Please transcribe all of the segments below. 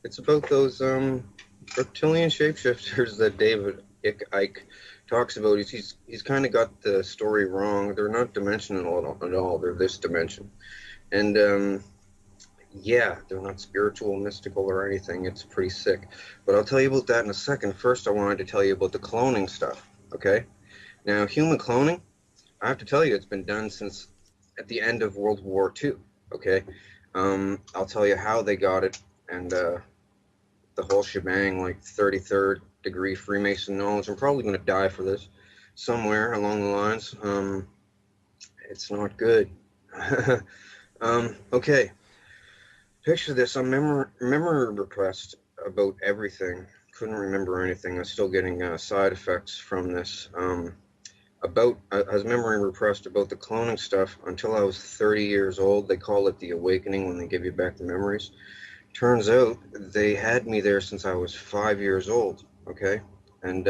It's about those reptilian shapeshifters that David Icke talks about. He's kind of got the story wrong. They're not dimensional at all. They're this dimension, and yeah, they're not spiritual, mystical, or anything. It's pretty sick. But I'll tell you about that in a second. First, I wanted to tell you about the cloning stuff. Okay, now human cloning, I have to tell you, it's been done since at the end of World War II. Okay, I'll tell you how they got it and the whole shebang, like 33rd degree Freemason knowledge. I'm probably going to die for this somewhere along the lines. It's not good. Okay, picture this. I'm memory repressed about everything. Couldn't remember anything. I'm still getting side effects from this. I was memory repressed about the cloning stuff until I was 30 years old. They call it the awakening when they give you back the memories. Turns out they had me there since I was 5 years old, okay? And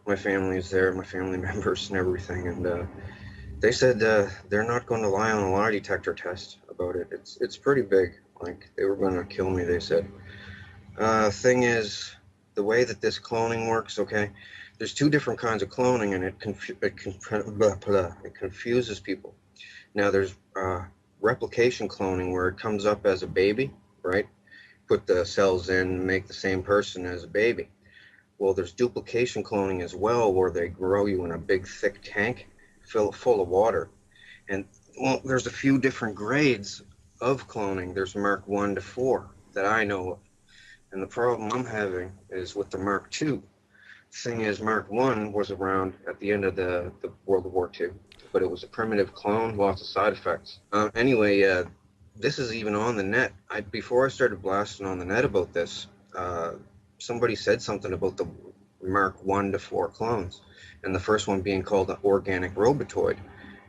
my family is there, my family members and everything. And they said they're not going to lie on a lie detector test about it. It's pretty big. Like, they were going to kill me, they said. Thing is, the way that this cloning works, okay? There's two different kinds of cloning, and it confuses people. Now, there's replication cloning, where it comes up as a baby, right? Put the cells in, make the same person as a baby. Well, there's duplication cloning as well, where they grow you in a big, thick tank full of water. And, well, there's a few different grades of cloning. There's Mark 1 to 4 that I know of. And the problem I'm having is with the Mark 2. Thing is, Mark 1 was around at the end of the World War II, but it was a primitive clone, lots of side effects. Anyway, this is even on the net. Before I started blasting on the net about this, somebody said something about the Mark 1 to 4 clones, and the first one being called the organic robotoid.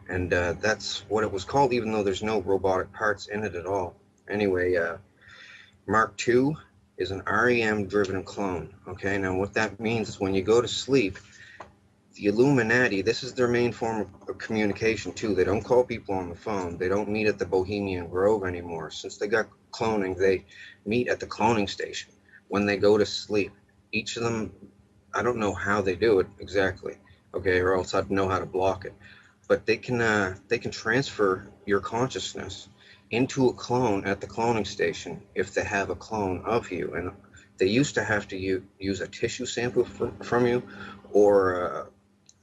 And that's what it was called, even though there's no robotic parts in it at all. Anyway, Mark 2 is an REM-driven clone. Okay, now what that means is when you go to sleep, the Illuminati, this is their main form of communication too. They don't call people on the phone. They don't meet at the Bohemian Grove anymore. Since they got cloning, they meet at the cloning station when they go to sleep. Each of them, I don't know how they do it exactly, okay, or else I'd know how to block it. But they can transfer your consciousness into a clone at the cloning station if they have a clone of you. And they used to have to use a tissue sample from you, or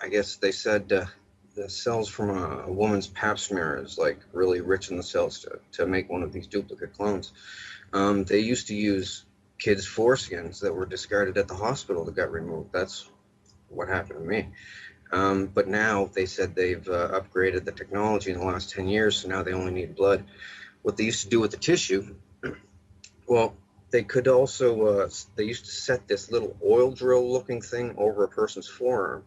I guess they said the cells from a woman's pap smear is like really rich in the cells to make one of these duplicate clones. They used to use kids' foreskins that were discarded at the hospital that got removed. That's what happened to me. But now they said they've upgraded the technology in the last 10 years, so now they only need blood. What they used to do with the tissue, well, they could also, they used to set this little oil drill looking thing over a person's forearm,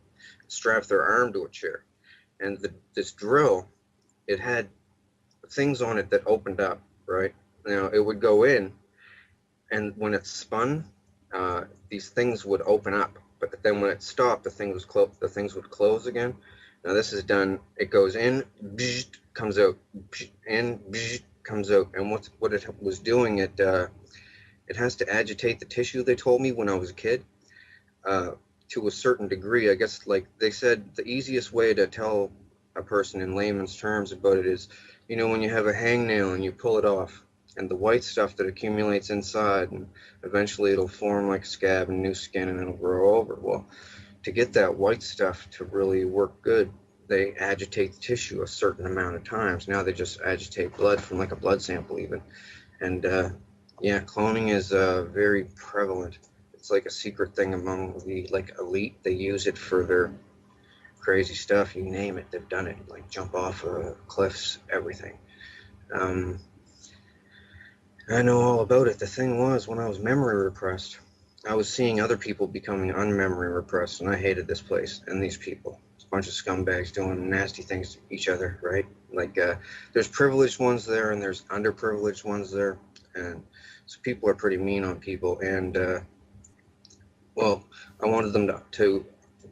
strap their arm to a chair. And this drill, it had things on it that opened up, right? Now, it would go in, and when it spun, these things would open up. But then when it stopped, the things would close again. Now this is done, it goes in, comes out, in, comes out. And what it was doing, it has to agitate the tissue, they told me when I was a kid, to a certain degree. I guess, like they said, the easiest way to tell a person in layman's terms about it is, you know, when you have a hangnail and you pull it off, and the white stuff that accumulates inside, and eventually it'll form like a scab and new skin, and it'll grow over. Well, to get that white stuff to really work good, they agitate the tissue a certain amount of times. Now they just agitate blood from like a blood sample even. And yeah, cloning is very prevalent. It's like a secret thing among the like elite. They use it for their crazy stuff. You name it, they've done it. Like jump off cliffs, everything. I know all about it. The thing was, when I was memory repressed, I was seeing other people becoming unmemory repressed, and I hated this place and these people. It's a bunch of scumbags doing nasty things to each other, right? Like, there's privileged ones there, and there's underprivileged ones there, and so people are pretty mean on people. And well, I wanted them to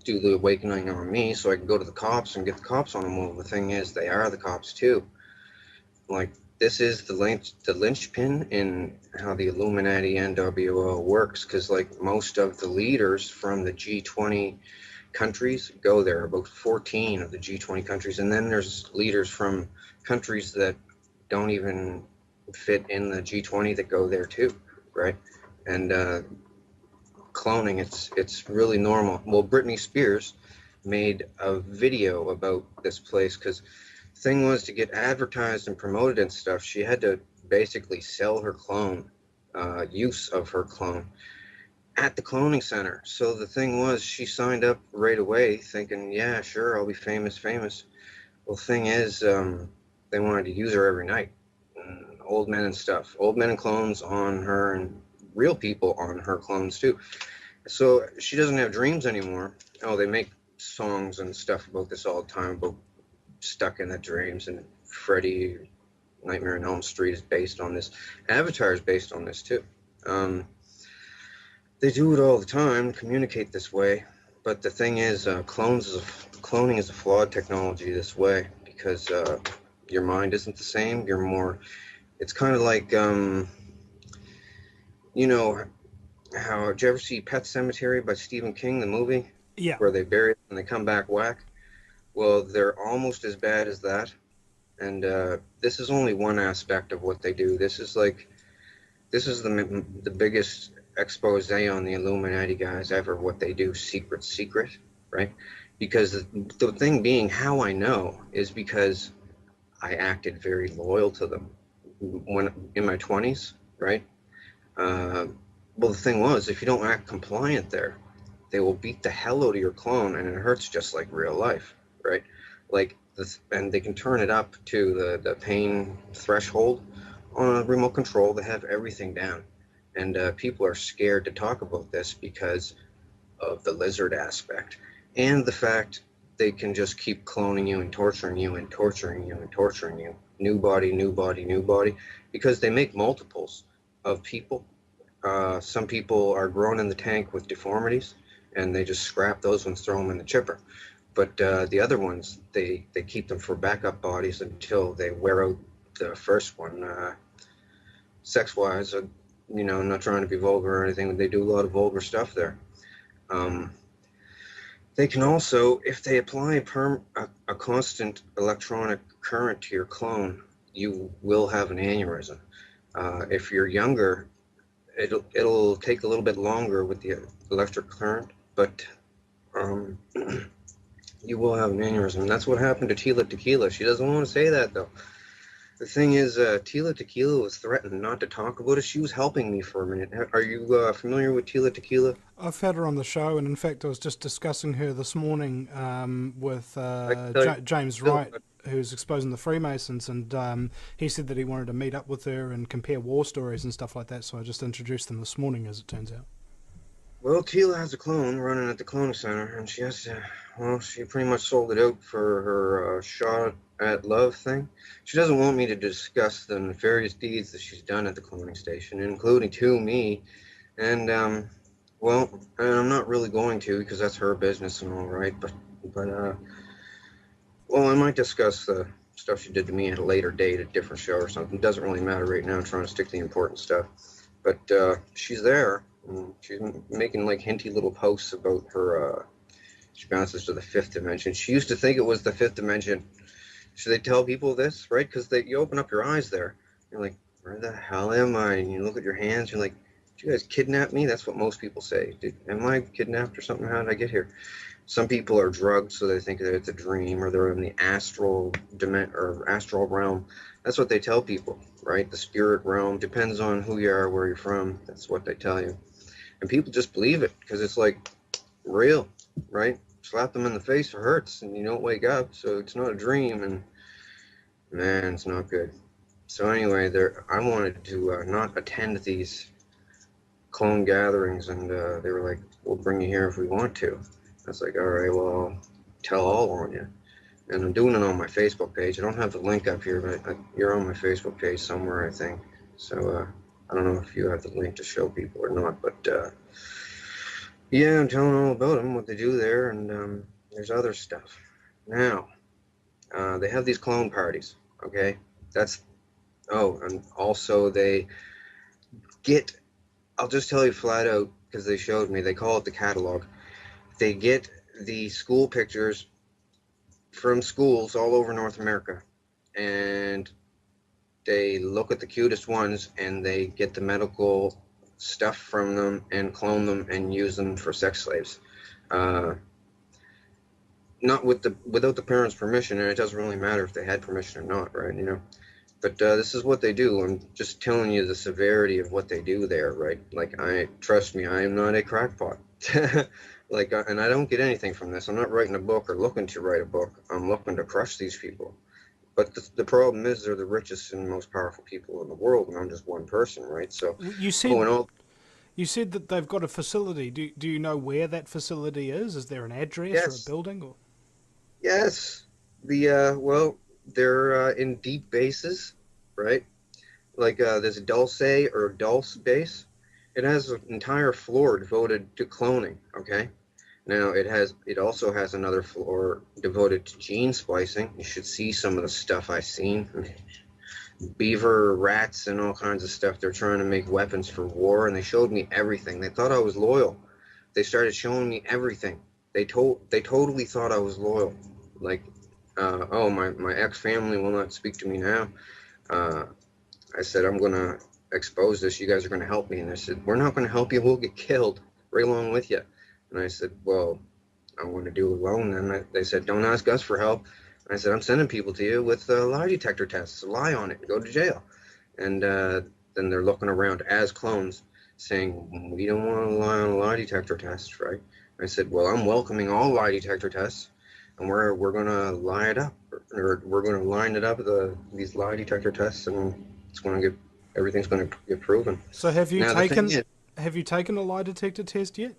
do the awakening on me, so I could go to the cops and get the cops on them. Well, the thing is, they are the cops too. Like, this is the linchpin in how the Illuminati NWO works, because like most of the leaders from the G20 countries go there, about 14 of the G20 countries, and then there's leaders from countries that don't even fit in the G20 that go there too, right? And cloning, it's really normal. Well, Britney Spears made a video about this place because the thing was, to get advertised and promoted and stuff, she had to basically sell her clone, use of her clone at the cloning center. So the thing was, she signed up right away thinking, yeah, sure, I'll be famous. Well, the thing is, they wanted to use her every night. Old men and stuff, old men and clones on her, and real people on her clones too. So she doesn't have dreams anymore. Oh, they make songs and stuff about this all the time, about stuck in the dreams, and Freddy Nightmare on Elm Street is based on this. Avatar is based on this too. They do it all the time, communicate this way. But the thing is, cloning is a flawed technology this way, because your mind isn't the same. You're more. It's kind of like, you know, how, did you ever see Pet Cemetery by Stephen King, the movie, Yeah. where they bury it and they come back whack? Well, they're almost as bad as that. And this is only one aspect of what they do. This is the biggest expose on the Illuminati guys ever. What they do, secret, right? Because the thing being, how I know is because I acted very loyal to them when in my 20s, right? Uh, well, the thing was, if you don't act compliant there, they will beat the hell out of your clone, and it hurts just like real life, right? Like this, and they can turn it up to the pain threshold on a remote control. They have everything down, and people are scared to talk about this because of the lizard aspect and the fact they can just keep cloning you and torturing you and torturing you and torturing you. New body, new body, new body, because they make multiples of people. Some people are grown in the tank with deformities, and they just scrap those ones, throw them in the chipper. But the other ones, they keep them for backup bodies until they wear out the first one. Sex-wise, I'm not trying to be vulgar or anything, but they do a lot of vulgar stuff there. Um, they can also, if they apply a constant electronic current to your clone, you will have an aneurysm. If you're younger, it'll take a little bit longer with the electric current, but um, you will have an aneurysm. And that's what happened to Tila Tequila. She doesn't want to say that though. The thing is, Tila Tequila was threatened not to talk about it. She was helping me for a minute. Are you familiar with Tila Tequila? I've had her on the show, and in fact, I was just discussing her this morning with I can tell you. James Wright, who's exposing the Freemasons, and he said that he wanted to meet up with her and compare war stories and stuff like that. So I just introduced them this morning, as it turns out. Well, Tila has a clone running at the clone center, and she pretty much sold it out for her shot at love thing. She doesn't want me to discuss the nefarious deeds that she's done at the cloning station, including to me. And, well, and I'm not really going to, because that's her business and all right, well, I might discuss the stuff she did to me at a later date, a different show or something. It doesn't really matter right now. I'm trying to stick to the important stuff. But she's there. She's making like hinty little posts about her. She bounces to the fifth dimension. She used to think it was the fifth dimension. Should they tell people this, right? Because you open up your eyes there. You're like, where the hell am I? And you look at your hands. You're like, did you guys kidnap me? That's what most people say. Am I kidnapped or something? How did I get here? Some people are drugged, so they think that it's a dream, or they're in the astral realm. That's what they tell people, right? The spirit realm depends on who you are, where you're from. That's what they tell you, and people just believe it because it's like real, right? Slap them in the face, it hurts, and you don't wake up, so it's not a dream, and man, it's not good. So anyway, I wanted to not attend these clone gatherings, and they were like, "We'll bring you here if we want to." I was like, all right, well, I'll tell all on you. And I'm doing it on my Facebook page. I don't have the link up here, but you're on my Facebook page somewhere, I think. So I don't know if you have the link to show people or not, but yeah, I'm telling all about them, what they do there, and there's other stuff. Now, they have these clone parties, okay? That's Oh, and also they get, I'll just tell you flat out because they showed me, they call it the catalog. They get the school pictures from schools all over North America, and they look at the cutest ones and they get the medical stuff from them and clone them and use them for sex slaves. Uh, Not without the parents' permission, and it doesn't really matter if they had permission or not, right? But this is what they do. I'm just telling you the severity of what they do there, right? Like, I trust me, I am not a crackpot. Like, and I don't get anything from this. I'm not writing a book or looking to write a book. I'm looking to crush these people. But the problem is they're the richest and most powerful people in the world, and I'm just one person, right? So, You oh, said and all, you said that they've got a facility. Do you know where that facility is? Is there an address or a yes, building? Or yes. Well, they're in deep bases, right? Like this Dulce or Dulce base. It has an entire floor devoted to cloning. Okay. Now it also has another floor devoted to gene splicing. You should see some of the stuff I've seen. Beaver, rats, and all kinds of stuff. They're trying to make weapons for war, and they showed me everything. They thought I was loyal. They started showing me everything. They totally thought I was loyal. Like, oh, my ex family will not speak to me now. Uh, I said, I'm going to expose this. You guys are going to help me. And they said, we're not going to help you. We'll get killed right along with you. And I said, well, I'm going to do it alone. And they said, don't ask us for help. And I said, I'm sending people to you with lie detector tests. Lie on it. Go to jail. And then they're looking around as clones saying, we don't want to lie on a lie detector test, right? I said, well, I'm welcoming all lie detector tests. And we're gonna line it up, or we're gonna line it up these lie detector tests, and it's gonna get everything's gonna get proven. so Now the thing is, have you taken a lie detector test yet?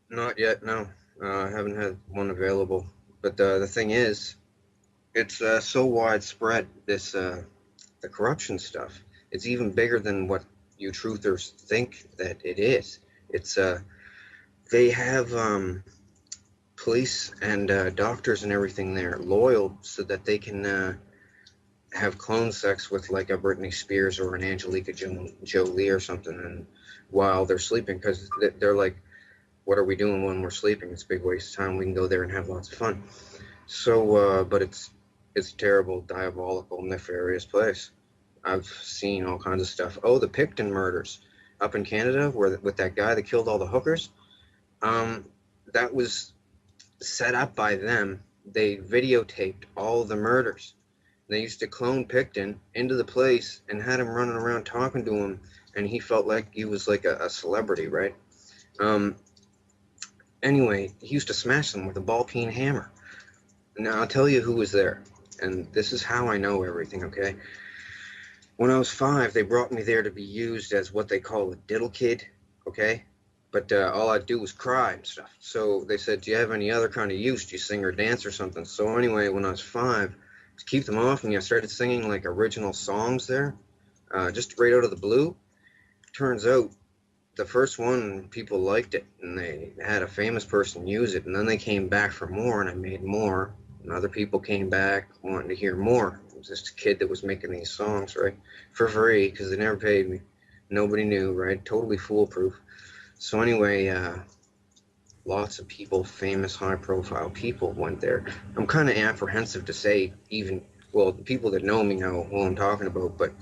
not yet. No, I haven't had one available. But the thing is, it's so widespread. The corruption stuff. It's even bigger than what you truthers think that it is. It's they have police and doctors and everything there loyal so that they can have clone sex with like a Britney Spears or an Angelica Jolie or something, and while they're sleeping, because they're like, what are we doing when we're sleeping? It's a big waste of time. We can go there and have lots of fun. So, but it's a terrible, diabolical, nefarious place. I've seen all kinds of stuff. Oh, the Picton murders up in Canada, where with that guy that killed all the hookers. Um, that was set up by them. They videotaped all the murders. They used to clone Picton into the place and had him running around talking to him, and he felt like he was like a celebrity, right? Um, anyway, he used to smash them with a ball peen hammer. Now I'll tell you who was there, and this is how I know everything. Okay, when I was 5, they brought me there to be used as what they call a diddle kid. Okay, but all I'd do was cry and stuff. So they said, "Do you have any other kind of use? Do you sing or dance or something?" So anyway, when I was 5, to keep them off me, I started singing like original songs there, just right out of the blue. Turns out the first one, people liked it, and they had a famous person use it, and then they came back for more, and I made more, and other people came back wanting to hear more. It was just a kid that was making these songs, right, for free, because they never paid me. Nobody knew, right? Totally foolproof. So anyway, lots of people, famous, high-profile people went there. I'm kind of apprehensive to say even, well, the people that know me know who I'm talking about, but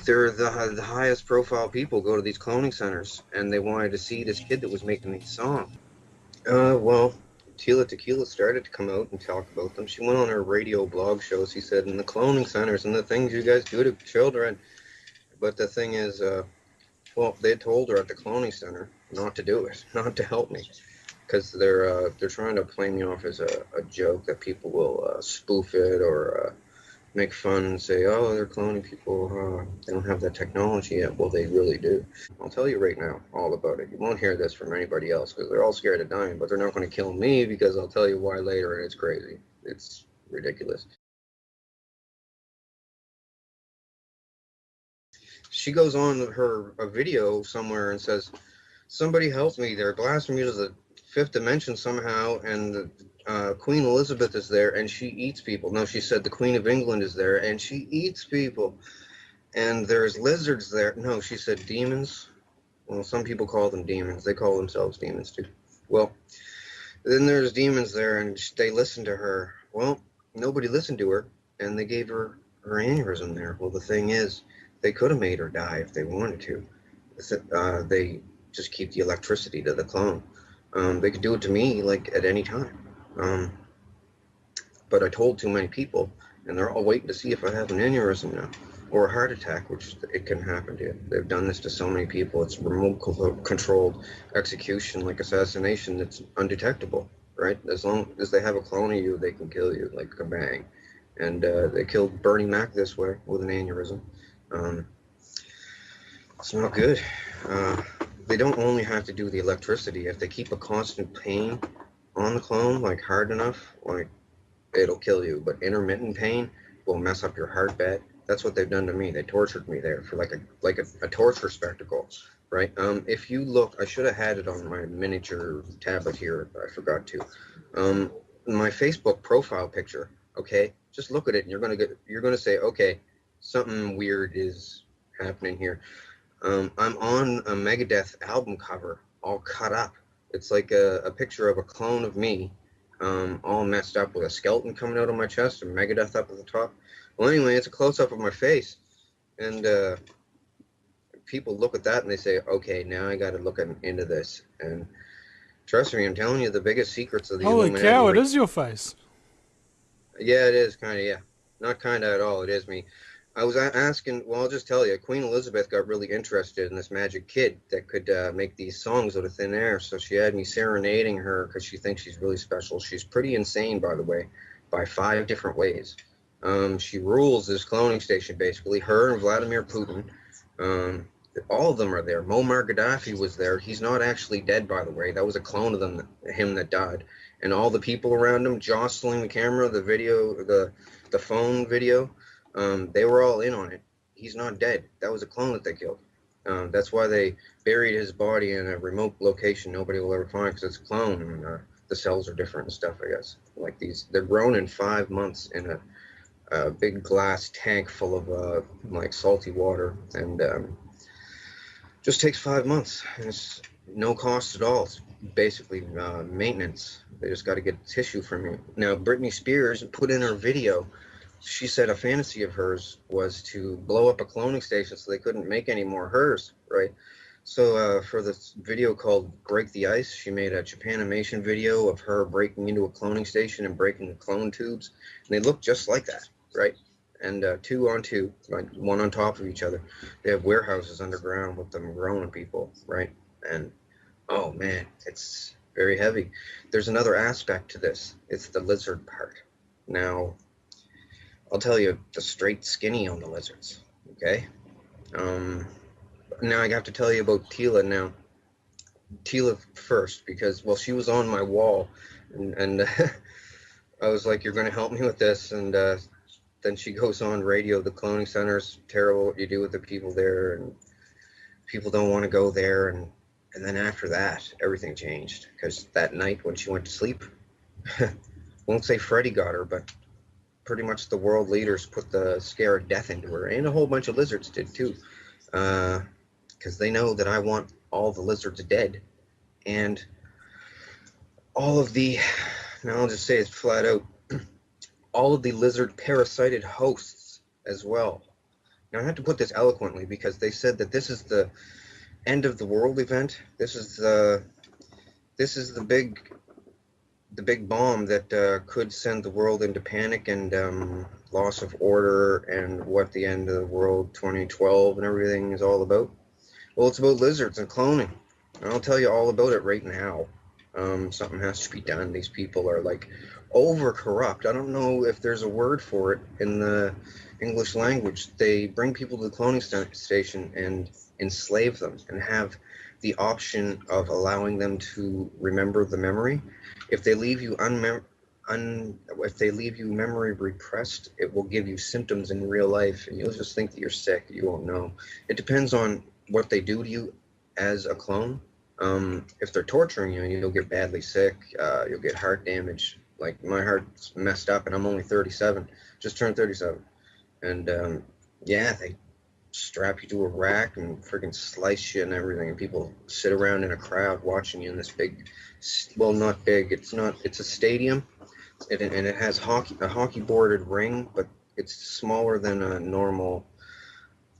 they're the highest profile people go to these cloning centers, and they wanted to see this kid that was making these songs. Well, Tila Tequila started to come out and talk about them. She went on her radio blog shows. She said, in the cloning centers and the things you guys do to children. But the thing is, well, they told her at the cloning center not to do it, not to help me, because they're trying to play me off as a joke that people will spoof it or make fun and say, oh, they're cloning people. They don't have that technology yet. Well, they really do. I'll tell you right now all about it. You won't hear this from anybody else because they're all scared of dying, but they're not going to kill me because I'll tell you why later, and it's crazy. It's ridiculous. She goes on her a video somewhere and says, somebody help me. They're blasting me to the fifth dimension somehow, and Queen Elizabeth is there, and she eats people. No, she said the Queen of England is there, and she eats people. And there's lizards there. No, she said demons. Well, some people call them demons. They call themselves demons too. Well, then there's demons there, and they listen to her. Well, nobody listened to her, and they gave her aneurysm there. Well, the thing is, they could have made her die if they wanted to. They just keep the electricity to the clone. They could do it to me like at any time. But I told too many people, and they're all waiting to see if I have an aneurysm now or a heart attack, which it can happen to you. They've done this to so many people. It's remote controlled execution, like assassination, that's undetectable, right? As long as they have a clone of you, they can kill you like a bang. And they killed Bernie Mac this way with an aneurysm. It's not good. They don't only have to do the electricity. If they keep a constant pain on the clone, like hard enough, like it'll kill you. But intermittent pain will mess up your heart bed. That's what they've done to me. They tortured me there for like a torture spectacle, right? If you look, I should have had it on my miniature tablet here. I forgot to. My Facebook profile picture. Okay, just look at it, and you're gonna say, okay, something weird is happening here. I'm on a Megadeth album cover, all cut up. It's like a picture of a clone of me, all messed up with a skeleton coming out of my chest and Megadeth up at the top. Well, anyway, it's a close-up of my face, and people look at that and they say, okay, now I got to look into this. And trust me, I'm telling you, the biggest secrets of the Holy Illuminati. cow! It is your face. Yeah, it is kind of, yeah. Not kind of at all. It is me. I was asking, well, I'll just tell you, Queen Elizabeth got really interested in this magic kid that could make these songs out of thin air. So she had me serenading her because she thinks she's really special. She's pretty insane, by the way, by 5 different ways. She rules this cloning station, basically. Her and Vladimir Putin. All of them are there. Muammar Gaddafi was there. He's not actually dead, by the way. That was a clone of him that died. And all the people around him jostling the camera, the video, the phone video, they were all in on it. He's not dead. That was a clone that they killed. That's why they buried his body in a remote location nobody will ever find, because it's a clone, and the cells are different and stuff, I guess. Like they're grown in 5 months in a big glass tank full of like salty water, and just takes 5 months. And it's no cost at all. It's basically maintenance. They just got to get tissue from you. Now, Britney Spears put in her video, she said a fantasy of hers was to blow up a cloning station so they couldn't make any more hers, right? So for this video called Break the Ice, she made a Japanimation video of her breaking into a cloning station and breaking the clone tubes. And they look just like that, right? And 2 on 2, like one on top of each other. They have warehouses underground with them growing people, right? And oh man, it's very heavy. There's another aspect to this. It's the lizard part. Now, I'll tell you the straight skinny on the lizards, okay? Now I have to tell you about Tila now. Tila first, because, well, she was on my wall, and I was like, you're going to help me with this, and then she goes on radio, the cloning center's terrible, what you do with the people there, and people don't want to go there, and then after that, everything changed, because that night when she went to sleep, won't say Freddy got her, but pretty much the world leaders put the scare of death into her, and a whole bunch of lizards did too, because they know that I want all the lizards dead, and all of the, now I'll just say it flat out, all of the lizard parasited hosts as well. Now I have to put this eloquently, because they said that this is the end of the world event. This is the big bomb that could send the world into panic and loss of order, and what the end of the world 2012 and everything is all about. Well, it's about lizards and cloning. And I'll tell you all about it right now. Something has to be done. These people are like over corrupt. I don't know if there's a word for it in the English language. They bring people to the cloning station and enslave them, and have the option of allowing them to remember the memory. If they leave you if they leave you memory repressed, it will give you symptoms in real life, and you'll just think that you're sick. You won't know. It depends on what they do to you as a clone. If they're torturing you, you'll get badly sick. You'll get heart damage. Like my heart's messed up, and I'm only 37, just turned 37, and yeah, they strap you to a rack and freaking slice you and everything, and people sit around in a crowd watching you in this big, well, not big. It's not. It's a stadium, and it has a hockey boarded ring, but it's smaller than a normal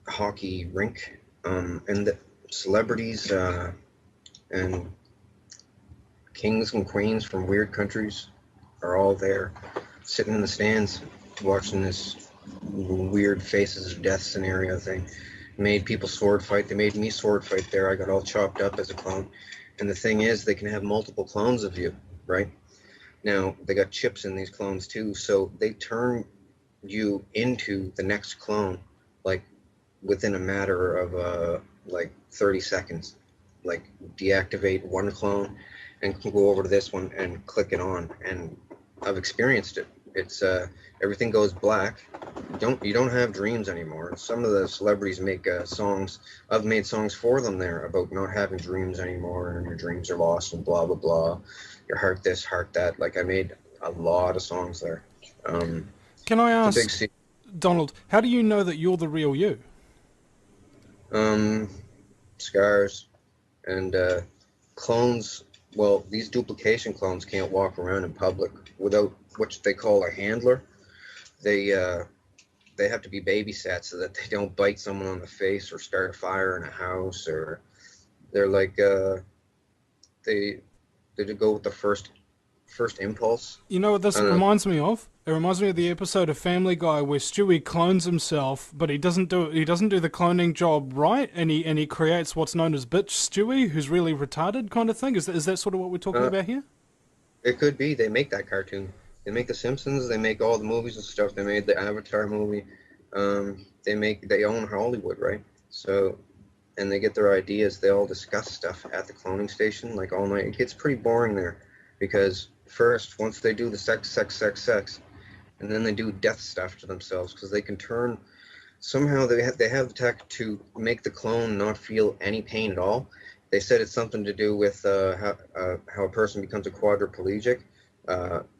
hockey rink. And the celebrities and kings and queens from weird countries are all there, sitting in the stands, watching this weird faces of death scenario thing. Made people sword fight. They made me sword fight there. I got all chopped up as a clone. And the thing is, they can have multiple clones of you, right? Now, they got chips in these clones too, so they turn you into the next clone, like within a matter of like 30 seconds. Like deactivate one clone and go over to this one and click it on. And I've experienced it. It's everything goes black. You don't have dreams anymore. Some of the celebrities make songs. I've made songs for them there about not having dreams anymore, and your dreams are lost and blah blah blah. Your heart this, heart that. Like I made a lot of songs there. Um, Can I it's a big ask, secret. Donald, how do you know that you're the real you? Um, Scars and clones. Well, these duplication clones can't walk around in public without what they call a handler. They they have to be babysat so that they don't bite someone on the face or start a fire in a house, or they're like they they go with the first impulse. You know what I this don't know. reminds me of? It reminds me of the episode of Family Guy where Stewie clones himself, but he doesn't do the cloning job right, and he creates what's known as bitch Stewie, who's really retarded kind of thing. Is that sort of what we're talking Uh, about here? it could be they make that cartoon. They make The Simpsons. They make all the movies and stuff. They made the Avatar movie. They own Hollywood, right? So and they get their ideas. They all discuss stuff at the cloning station like all night. It gets pretty boring there because first, once they do the sex, and then they do death stuff to themselves because they can turn. Somehow they have the tech to make the clone not feel any pain at all. They said it's something to do with how a person becomes a quadriplegic.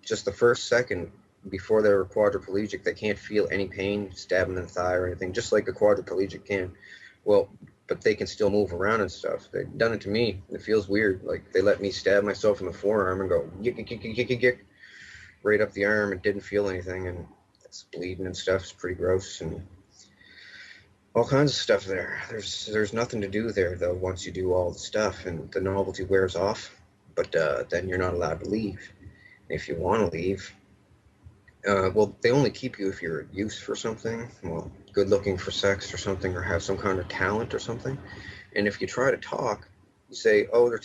Just the first second before they're quadriplegic, they can't feel any pain, stabbing in the thigh or anything, just like a quadriplegic can. Well, but they can still move around and stuff. They've done it to me. It feels weird. Like they let me stab myself in the forearm and go yick, yick, yick, yick, yick, yick, right up the arm and didn't feel anything, and it's bleeding and stuff. It's pretty gross and all kinds of stuff there. There's nothing to do there though once you do all the stuff and the novelty wears off. But then you're not allowed to leave. If you want to leave, well, they only keep you if you're of use for something. Well, good looking for sex or something, or have some kind of talent or something. And if you try to talk, you say, "Oh,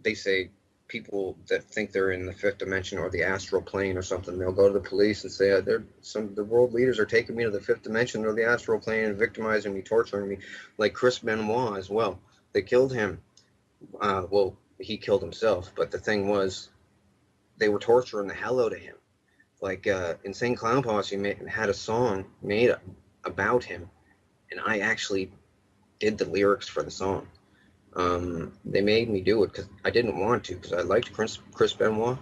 they say people that think they're in the fifth dimension or the astral plane or something. They'll go to the police and say, the world leaders are taking me to the fifth dimension or the astral plane and victimizing me, torturing me, like Chris Benoit as well. They killed him. Well, he killed himself, but the thing was, they were torturing the hell out of him. Like Insane Clown Posse had a song made about him, and I actually did the lyrics for the song. They made me do it because I didn't want to, because I liked Chris Benoit.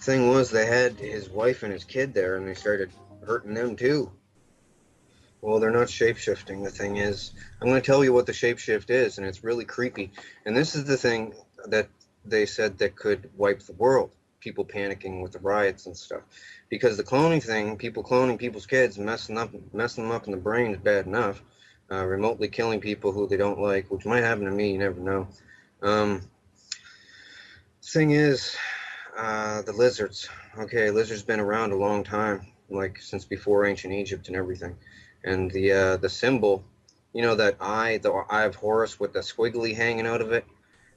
Thing was, they had his wife and his kid there, and they started hurting them too. Well, they're not shapeshifting. The thing is, I'm going to tell you what the shapeshift is, and it's really creepy. And this is the thing that they said that could wipe the world. People panicking with the riots and stuff, because the cloning thing, people cloning people's kids, messing them up in the brain is bad enough. Remotely killing people who they don't like, which might happen to me. You never know. Um, Thing is, the lizards. Okay, lizards been around a long time, like since before ancient Egypt and everything. And the symbol, that the eye of Horus with the squiggly hanging out of it,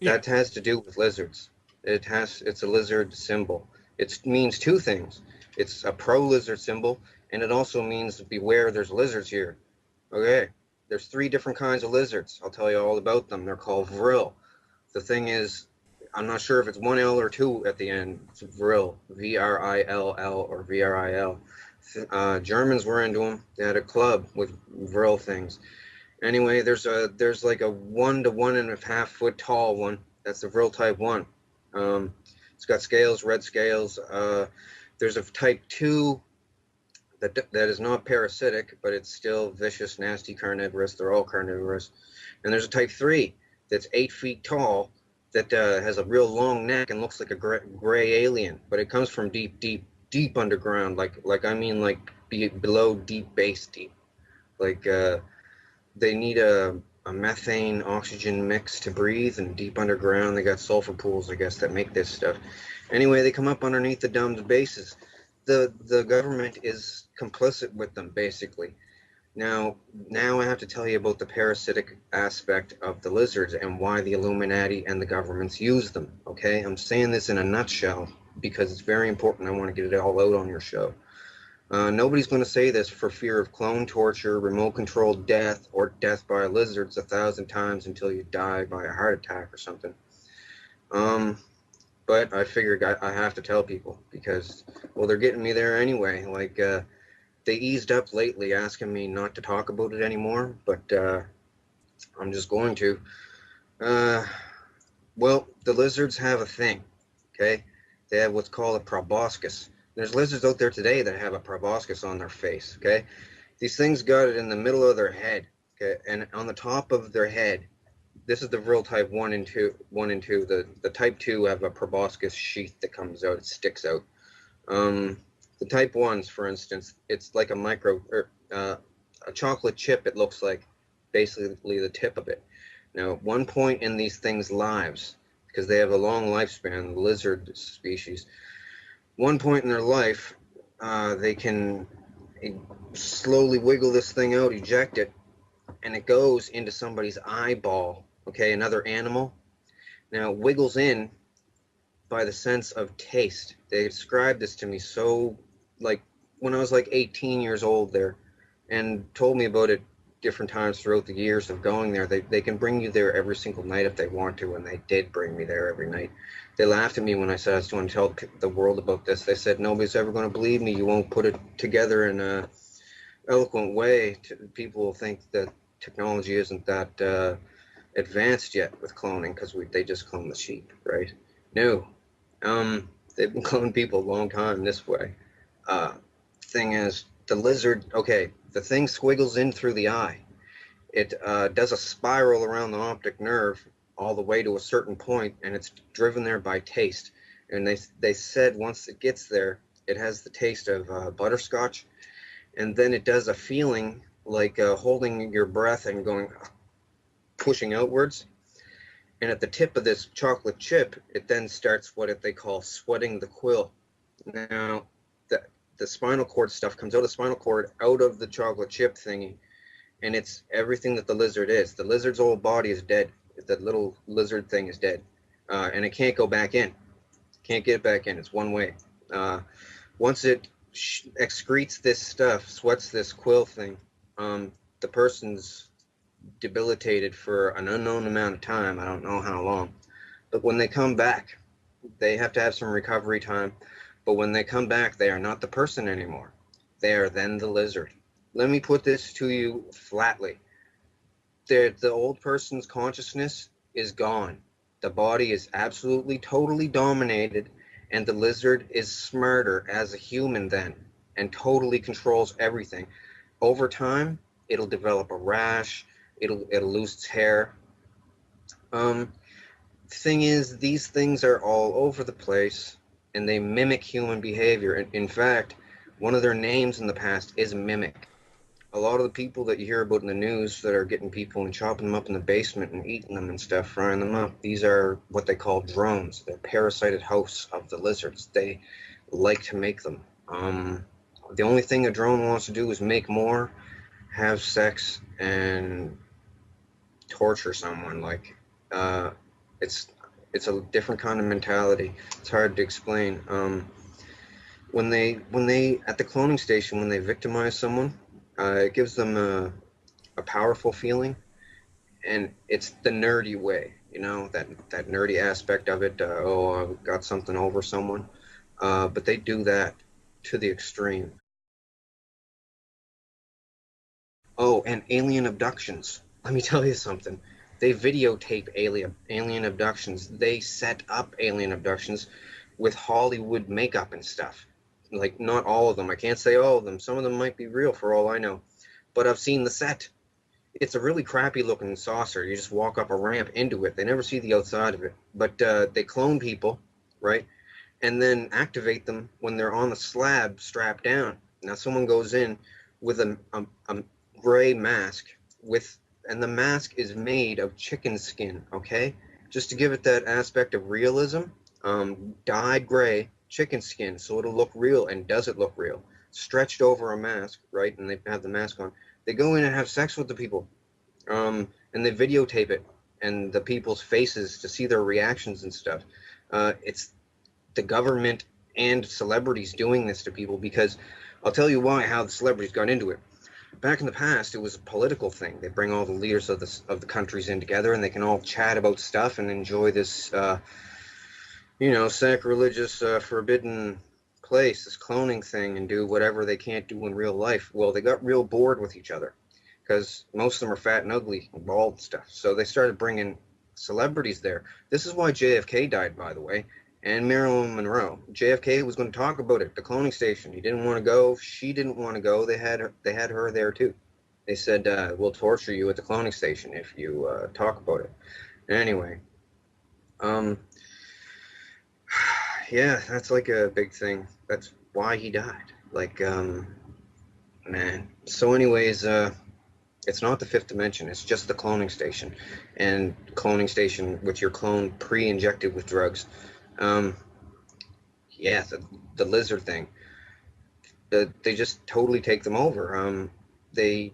Yeah. that has to do with lizards. It's a lizard symbol. It means two things. It's a pro lizard symbol, and it also means beware. There's lizards here. Okay, there's three different kinds of lizards. I'll tell you all about them. They're called vril. The thing is, I'm not sure if it's one L or two at the end. It's vril, VRILL or VRIL. Germans were into them. They had a club with vril things. Anyway, there's like a 1 to 1.5 foot tall one, That's the Vril type 1. It's got scales, red scales. There's a type 2 that is not parasitic, but it's still vicious, nasty, carnivorous. They're all carnivorous. And there's a type 3 that's 8 feet tall that has a real long neck and looks like a gray alien, but it comes from deep, deep, deep underground. Like I mean, like below deep base deep. Like they need a methane oxygen mix to breathe, and deep underground they got sulfur pools, I guess, that make this stuff. Anyway, they come up underneath the dome's bases. The government is complicit with them, basically. Now I have to tell you about the parasitic aspect of the lizards and why the Illuminati and the governments use them. Okay, I'm saying this in a nutshell because it's very important. I want to get it all out on your show. Nobody's going to say this for fear of clone torture, remote controlled death, or death by lizards 1,000 times until you die by a heart attack or something. But I figured I have to tell people because, well, they're getting me there anyway. Like, they eased up lately asking me not to talk about it anymore, but I'm just going to. Well, the lizards have a thing, okay? They have what's called a proboscis. There's lizards out there today that have a proboscis on their face, okay? These things got it in the middle of their head, okay? And on the top of their head, this is the Vril type 1 and 2. The type 2 have a proboscis sheath that comes out, it sticks out. The type 1s, for instance, it's like a chocolate chip, it looks like, basically the tip of it. Now, at one point in these things' lives, because they have a long lifespan, the lizard species, one point in their life, they can slowly wiggle this thing out, eject it, and it goes into somebody's eyeball, okay, another animal. Now, it wiggles in by the sense of taste. They described this to me so, like, when I was like 18 years old there, and told me about it different times throughout the years of going there. They can bring you there every single night if they want to, and they did bring me there every night. They laughed at me when I said I was going to tell the world about this. They said, nobody's ever going to believe me. You won't put it together in a eloquent way. People will think that technology isn't that advanced yet with cloning because they just clone the sheep, right? No. They've been cloning people a long time this way. Thing is, the lizard, okay, the thing squiggles in through the eye. It does a spiral around the optic nerve all the way to a certain point, and it's driven there by taste. And they said once it gets there, it has the taste of butterscotch, and then it does a feeling like holding your breath and going, pushing outwards. And at the tip of this chocolate chip, it then starts what they call sweating the quill. Now, the spinal cord stuff comes out of the spinal cord, out of the chocolate chip thingy, and it's everything that the lizard is. The lizard's whole body is dead. The little lizard thing is dead, and it can't go back in. Can't get back in. It's one way. Once it excretes this stuff, sweats this quill thing, the person's debilitated for an unknown amount of time. I don't know how long. But when they come back, they have to have some recovery time. But when they come back, they are not the person anymore. They are then the lizard. Let me put this to you flatly. The old person's consciousness is gone. The body is absolutely, totally dominated, and the lizard is smarter as a human then and totally controls everything. Over time, it'll develop a rash. It'll lose its hair. Thing is, these things are all over the place, and they mimic human behavior. In fact, one of their names in the past is mimic. A lot of the people that you hear about in the news that are getting people and chopping them up in the basement and eating them and stuff, frying them up, these are what they call drones. They're parasited hosts of the lizards. They like to make them. The only thing a drone wants to do is make more, have sex, and torture someone. Like, it's a different kind of mentality. It's hard to explain. When they at the cloning station, when they victimize someone, it gives them a powerful feeling, and it's the nerdy way, that nerdy aspect of it. I've got something over someone, but they do that to the extreme. Oh, and alien abductions. Let me tell you something. They videotape alien abductions. They set up alien abductions with Hollywood makeup and stuff. Like, not all of them. I can't say all of them. Some of them might be real for all I know. But I've seen the set. It's a really crappy looking saucer. You just walk up a ramp into it. They never see the outside of it. But they clone people, right? And then activate them when they're on the slab strapped down. Now someone goes in with a gray mask and the mask is made of chicken skin, okay? Just to give it that aspect of realism, dyed gray chicken skin, so it'll look real. And does it look real? Stretched over a mask, right? And they have the mask on. They go in and have sex with the people, and they videotape it and the people's faces to see their reactions and stuff. It's the government and celebrities doing this to people, because I'll tell you why, how the celebrities got into it. Back in the past, it was a political thing. They bring all the leaders of the countries in together, and they can all chat about stuff and enjoy this, sacrilegious, forbidden place, this cloning thing, and do whatever they can't do in real life. Well, they got real bored with each other because most of them are fat and ugly and bald and stuff. So they started bringing celebrities there. This is why JFK died, by the way, and Marilyn Monroe. JFK was going to talk about it, the cloning station. He didn't want to go. She didn't want to go. They had her there too. They said, we'll torture you at the cloning station if you talk about it. Anyway, yeah, that's like a big thing. That's why he died. Like, man. So anyways, it's not the fifth dimension. It's just the cloning station. And cloning station with your clone pre-injected with drugs. Yeah, the lizard thing. They just totally take them over. They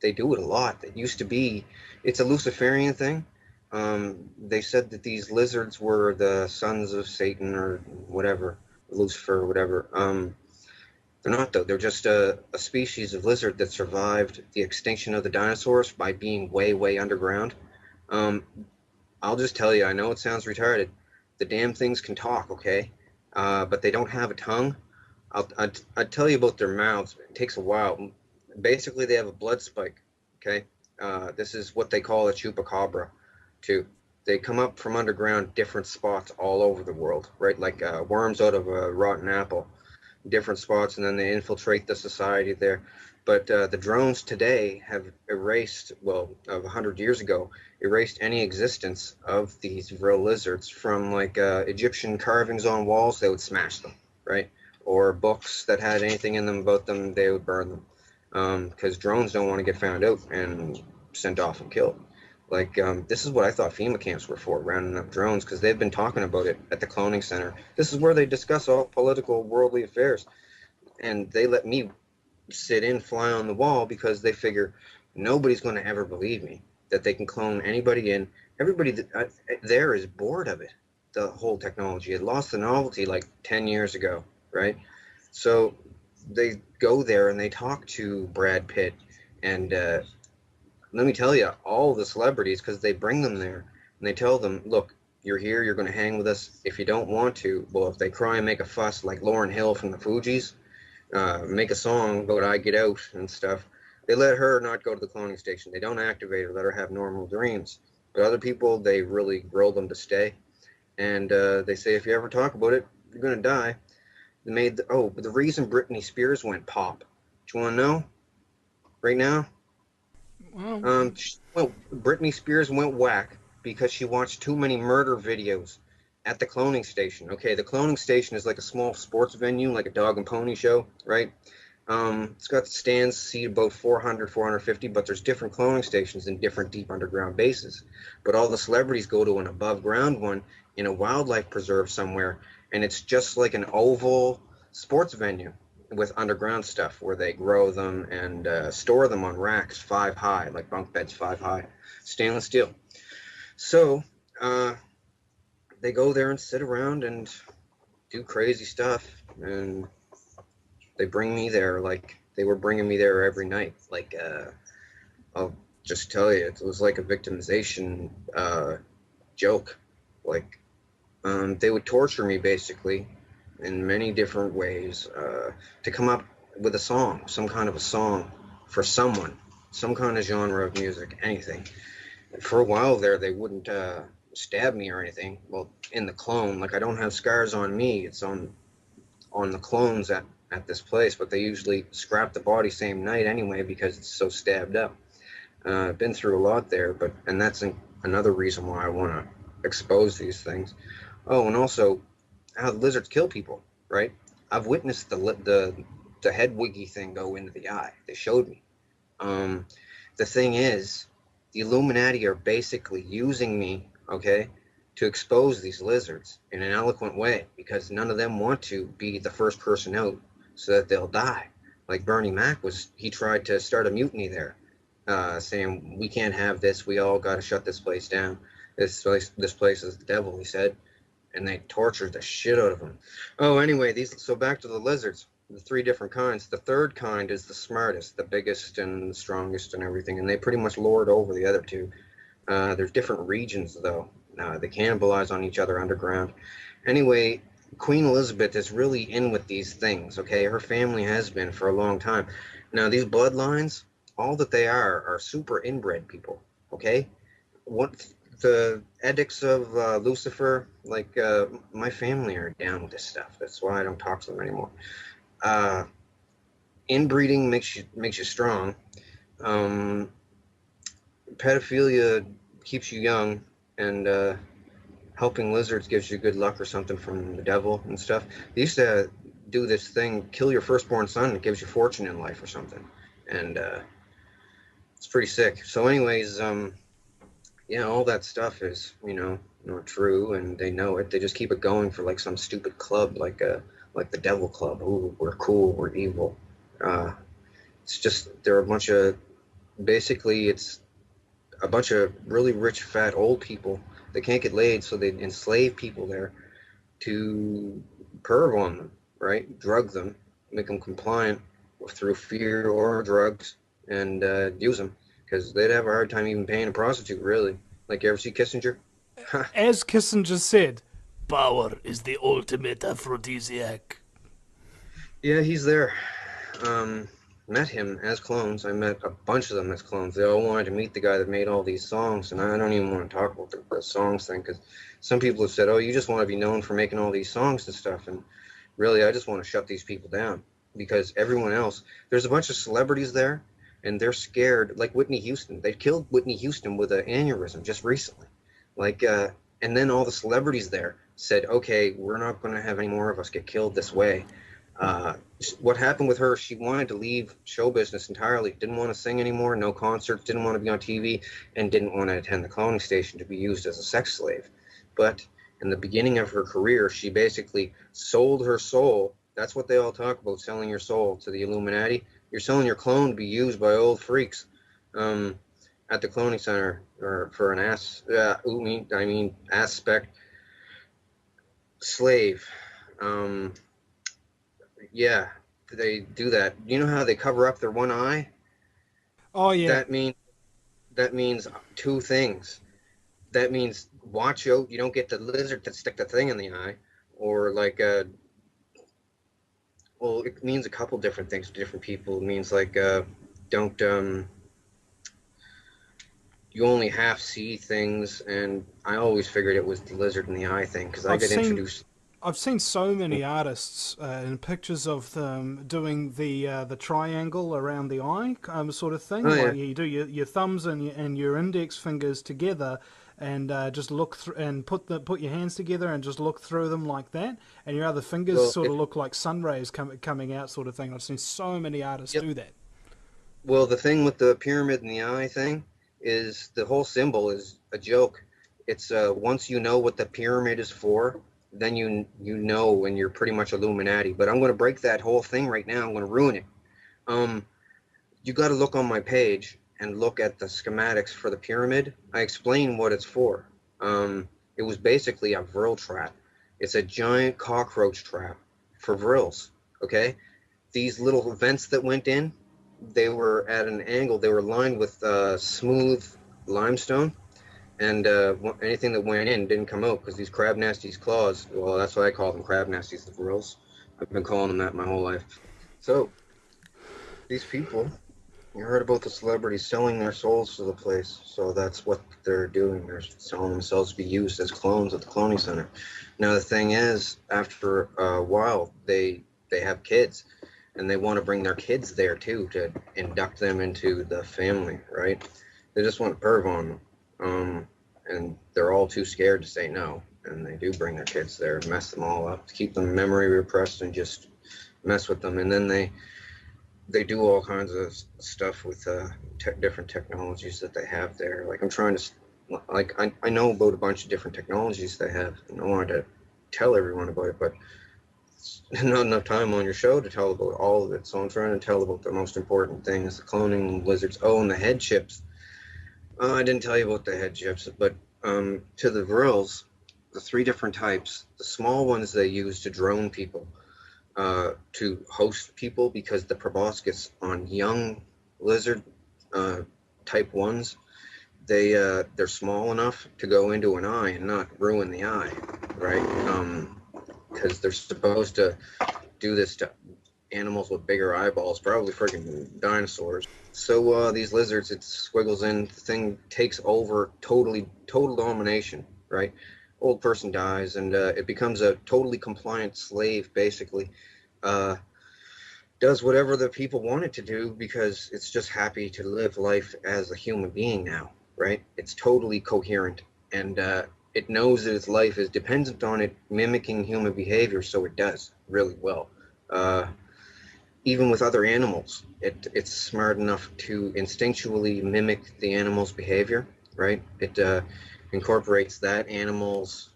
do it a lot. It used to be, it's a Luciferian thing. They said that these lizards were the sons of Satan or whatever, Lucifer or whatever. They're not, though. They're just a species of lizard that survived the extinction of the dinosaurs by being way, way underground. I'll just tell you, I know it sounds retarded. The damn things can talk, okay? But they don't have a tongue. I'll tell you about their mouths. It takes a while. Basically, they have a blood spike, okay? This is what they call a chupacabra, too. They come up from underground, different spots all over the world, right? Like worms out of a rotten apple, different spots, and then they infiltrate the society there. But the drones today have erased, well, of 100 years ago, erased any existence of these real lizards from, like, Egyptian carvings on walls. They would smash them, right? Or books that had anything in them about them, they would burn them, because drones don't want to get found out and sent off and killed. Like, this is what I thought FEMA camps were for, rounding up drones, because they've been talking about it at the cloning center. This is where they discuss all political, worldly affairs, and they let me sit in, fly on the wall, because they figure nobody's going to ever believe me that they can clone anybody in. Everybody there is bored of it, the whole technology. It lost the novelty like 10 years ago, right? So they go there and they talk to Brad Pitt and let me tell you, all the celebrities, because they bring them there and they tell them, look, you're here, you're going to hang with us. If you don't want to, well, if they cry and make a fuss like Lauryn Hill from the Fugees, make a song about I Get Out and stuff, they let her not go to the cloning station. They don't activate her, let her have normal dreams. But other people, they really grill them to stay. And they say, if you ever talk about it, you're going to die. They made the reason Britney Spears went pop. Do you want to know? Right now? Well, Well, Britney Spears went whack because she watched too many murder videos at the cloning station. Okay, the cloning station is like a small sports venue, like a dog and pony show, right? It's got stands, seat about 400, 450, but there's different cloning stations in different deep underground bases. But all the celebrities go to an above ground one in a wildlife preserve somewhere, and it's just like an oval sports venue with underground stuff where they grow them and store them on racks 5 high, like bunk beds 5 high, stainless steel. So they go there and sit around and do crazy stuff, and they bring me there like they were bringing me there every night. Like, I'll just tell you, it was like a victimization joke. Like, they would torture me basically in many different ways to come up with a song, some kind of a song for someone, some kind of genre of music, anything. For a while there, they wouldn't stab me or anything. Well, in the clone, like I don't have scars on me. It's on the clones at this place, but they usually scrap the body same night anyway because it's so stabbed up. I've been through a lot there, but and that's another reason why I want to expose these things. Oh, and also how the lizards kill people, right? I've witnessed the head wiggy thing go into the eye. They showed me. Um, the thing is, the Illuminati are basically using me, okay, to expose these lizards in an eloquent way because none of them want to be the first person out so that they'll die. Like Bernie Mac was, he tried to start a mutiny there, saying we can't have this. We all got to shut this place down. This place is the devil, he said, and they tortured the shit out of him. Oh, anyway, these. So back to the lizards. The three different kinds. The third kind is the smartest, the biggest, and the strongest, and everything, and they pretty much lord over the other two. There's different regions though. They cannibalize on each other underground. Anyway, Queen Elizabeth is really in with these things. Okay, her family has been for a long time. Now these bloodlines, all that they are super inbred people. Okay, what the edicts of Lucifer, like my family are down with this stuff. That's why I don't talk to them anymore. Uh, Inbreeding makes you strong. Um, Pedophilia keeps you young, and helping lizards gives you good luck or something from the devil and stuff. They used to do this thing, kill your firstborn son, it gives you fortune in life or something, and it's pretty sick. So, anyways, yeah, all that stuff is, not true, and they know it. They just keep it going for like some stupid club, like the Devil Club. Ooh, we're cool, we're evil. Uh, it's just they're a bunch of basically it's a bunch of really rich, fat, old people. They can't get laid, so they enslave people there to perv on them, right? Drug them, make them compliant through fear or drugs, and use them because they'd have a hard time even paying a prostitute, really. Like, you ever see Kissinger? As Kissinger said, power is the ultimate aphrodisiac. Yeah, he's there. Um, Met him as clones. I met a bunch of them as clones. They all wanted to meet the guy that made all these songs, and I don't even want to talk about the songs thing because some people have said, "Oh, you just want to be known for making all these songs and stuff," and really, I just want to shut these people down because everyone else. There's a bunch of celebrities there, and they're scared. Like Whitney Houston, they killed Whitney Houston with an aneurysm just recently. Like, and then all the celebrities there said, "Okay, we're not going to have any more of us get killed this way." Uh, what happened with her, she wanted to leave show business entirely, didn't want to sing anymore, no concerts, didn't want to be on TV, and didn't want to attend the cloning station to be used as a sex slave. But in the beginning of her career, she basically sold her soul. That's what they all talk about, selling your soul to the Illuminati. You're selling your clone to be used by old freaks um, at the cloning center or for an aspect slave. Um, Yeah, they do that. You know how they cover up their one eye? Oh yeah, That mean that means two things. That means watch out you don't get the lizard to stick the thing in the eye, or like well, it means a couple different things to different people. It means like don't you only half see things, and I always figured it was the lizard in the eye thing because I I've got seen introduced. I've seen so many artists in pictures of them doing the triangle around the eye sort of thing. Oh Like yeah, you do your thumbs and your index fingers together, and just look through and put your hands together and just look through them like that. And your other fingers well sort of if look like sun rays coming out, sort of thing. I've seen so many artists yep. do that. Well, the thing with the pyramid in the eye thing is the whole symbol is a joke. It's once you know what the pyramid is for, then you know, and you're pretty much Illuminati. But I'm going to break that whole thing right now. I'm going to ruin it. Um, you got to look on my page and look at the schematics for the pyramid. I explain what it's for. It was basically a vril trap. It's a giant cockroach trap for vrils. Okay, these little vents that went in, they were at an angle. They were lined with smooth limestone, and anything that went in didn't come out because these crab nasties claws. Well, that's why I call them crab nasties, the girls. I've been calling them that my whole life. So these people You heard about the celebrities selling their souls to the place, so that's what they're doing. They're selling themselves to be used as clones at the cloning center. Now the thing is, after a while, they have kids, and they want to bring their kids there too to induct them into the family, right? They just want to perv on them, and they're all too scared to say no, and they do bring their kids there, mess them all up, keep them memory repressed, and just mess with them, and then they do all kinds of stuff with different technologies that they have there. Like I'm trying to, like I know about a bunch of different technologies they have, and I wanted to tell everyone about it, but not enough time on your show to tell about all of it. So I'm trying to tell about the most important things: the cloning lizards. Oh, and the head chips. I didn't tell you about the head chips, but to the Vrills, the three different types. The small ones they use to drone people, to host people, because the proboscis on young lizard type ones, they're small enough to go into an eye and not ruin the eye, right? Because they're supposed to do this to animals with bigger eyeballs, probably freaking dinosaurs. So these lizards, it squiggles in, the thing takes over, total domination, right? Old person dies, and it becomes a totally compliant slave, basically. Uh, does whatever the people want it to do because it's just happy to live life as a human being now, right? It's totally coherent, and it knows that its life is dependent on it mimicking human behavior, so it does really well. Uh, Even with other animals, it's smart enough to instinctually mimic the animal's behavior, right? It incorporates that animal's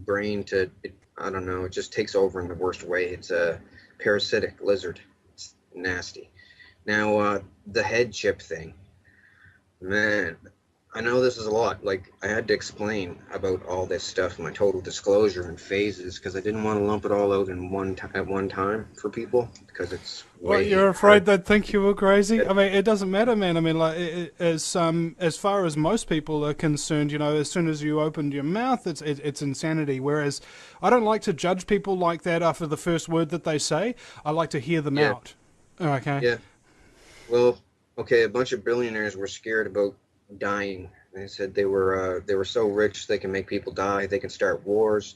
brain to, I don't know, it just takes over in the worst way. It's a parasitic lizard. It's nasty. Now, the head chip thing, man, I know this is a lot. Like, I had to explain about all this stuff, my total disclosure and phases, because I didn't want to lump it all out in at one time for people, because it's Well, way you're afraid hard. they'd think you were crazy. I mean, it doesn't matter, man. I mean, like as far as most people are concerned, you know, as soon as you opened your mouth, it's insanity. Whereas, I don't like to judge people like that after the first word that they say. I like to hear them Yeah, out. Okay. yeah. Well, okay, a bunch of billionaires were scared about dying. They said they were so rich they can make people die, they can start wars,